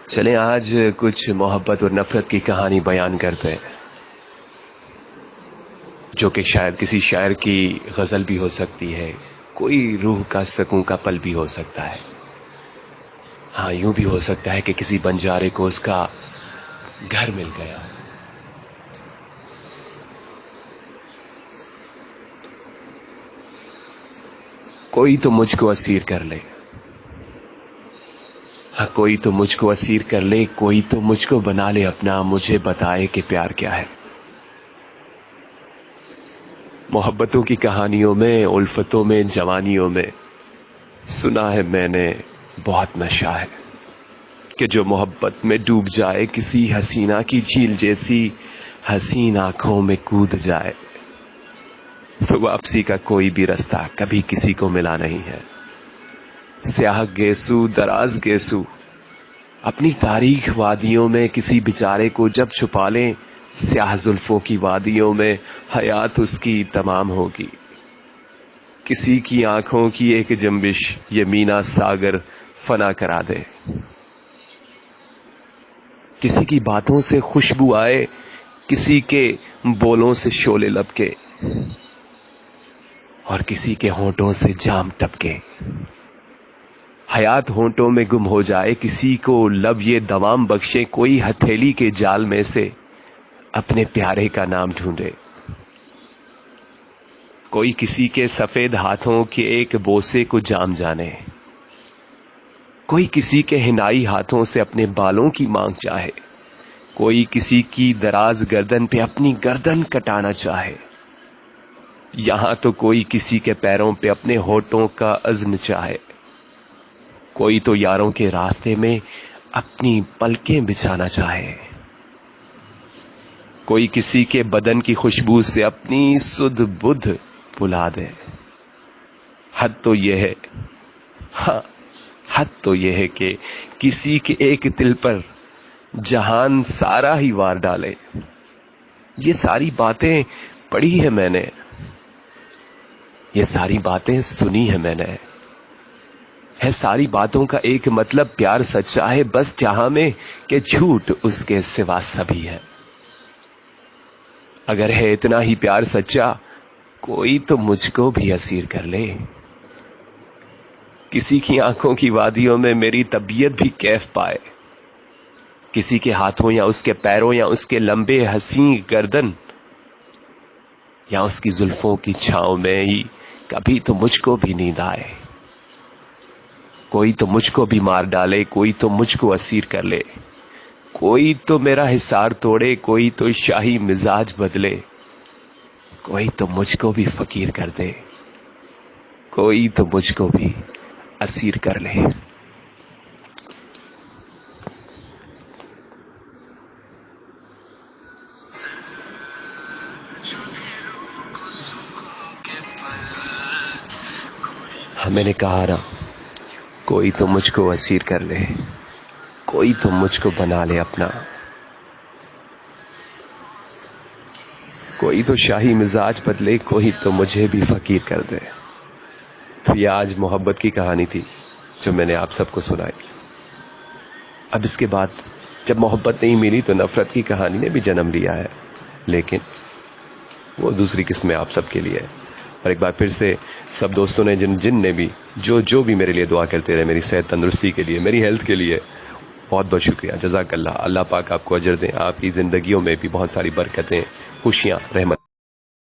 چلیں آج کچھ محبت اور نفرت کی کہانی بیان کرتے ہیں، جو کہ شاید کسی شاعر کی غزل بھی ہو سکتی ہے، کوئی روح کا سکون کا پل بھی ہو سکتا ہے، ہاں یوں بھی ہو سکتا ہے کہ کسی بنجارے کو اس کا گھر مل گیا. کوئی تو مجھ کو اسیر کر لے، ہاں کوئی تو مجھ کو اسیر کر لے، کوئی تو مجھ کو بنا لے اپنا، مجھے بتائے کہ پیار کیا ہے. محبتوں کی کہانیوں میں، الفتوں میں، جوانیوں میں سنا ہے میں نے بہت نشہ ہے کہ جو محبت میں ڈوب جائے، کسی حسینہ کی جھیل جیسی حسین آنکھوں میں کود جائے، تو واپسی کا کوئی بھی رستہ کبھی کسی کو ملا نہیں ہے. سیاہ گیسو دراز گیسو اپنی تاریخ وادیوں میں کسی بیچارے کو جب چھپا لیں، سیاہ زلفوں کی وادیوں میں حیات اس کی تمام ہوگی. کسی کی آنکھوں کی ایک جنبش یہ مینا ساگر فنا کرا دے، کسی کی باتوں سے خوشبو آئے، کسی کے بولوں سے شعلے لبکے، اور کسی کے ہونٹوں سے جام ٹپکے. حیات ہونٹوں میں گم ہو جائے، کسی کو لب یہ دوام بخشے، کوئی ہتھیلی کے جال میں سے اپنے پیارے کا نام ڈھونڈے، کوئی کسی کے سفید ہاتھوں کے ایک بوسے کو جام جانے، کوئی کسی کے ہنائی ہاتھوں سے اپنے بالوں کی مانگ چاہے، کوئی کسی کی دراز گردن پہ اپنی گردن کٹانا چاہے. یہاں تو کوئی کسی کے پیروں پہ اپنے ہونٹوں کا عزم چاہے، کوئی تو یاروں کے راستے میں اپنی پلکیں بچھانا چاہے، کوئی کسی کے بدن کی خوشبو سے اپنی سدھ بدھ بلا دے. حد تو یہ ہے، ہاں حد تو یہ ہے کہ کسی کے ایک دل پر جہان سارا ہی وار ڈالے. یہ ساری باتیں پڑھی ہے میں نے، یہ ساری باتیں سنی ہے میں نے، ہے ساری باتوں کا ایک مطلب پیار سچا ہے بس جہاں میں کہ جھوٹ اس کے سوا سبھی ہے. اگر ہے اتنا ہی پیار سچا، کوئی تو مجھ کو بھی اسیر کر لے. کسی کی آنکھوں کی وادیوں میں میری طبیعت بھی کیف پائے، کسی کے ہاتھوں یا اس کے پیروں یا اس کے لمبے حسین گردن یا اس کی زلفوں کی چھاؤں میں ہی کبھی تو مجھ کو بھی نیند آئے. کوئی تو مجھ کو بھی مار ڈالے، کوئی تو مجھ کو اسیر کر لے، کوئی تو میرا حصار توڑے، کوئی تو شاہی مزاج بدلے، کوئی تو مجھ کو بھی فقیر کر دے، کوئی تو مجھ کو بھی اسیر کر لے. میں نے کہا نا، کوئی تو مجھ کو اسیر کر لے، کوئی تو مجھ کو بنا لے اپنا، کوئی تو شاہی مزاج بدلے، کوئی تو مجھے بھی فقیر کر دے. تو یہ آج محبت کی کہانی تھی جو میں نے آپ سب کو سنائی. اب اس کے بعد جب محبت نہیں ملی تو نفرت کی کہانی نے بھی جنم لیا ہے، لیکن وہ دوسری قسم آپ سب کے لیے ہے. اور ایک بار پھر سے سب دوستوں نے جن نے بھی جو بھی میرے لیے دعا کرتے رہے، میری صحت تندرستی کے لیے، میری ہیلتھ کے لیے، بہت بہت شکریہ. جزاک اللہ. اللہ پاک آپ کو اجر دیں، آپ کی زندگیوں میں بھی بہت ساری برکتیں، خوشیاں، رحمت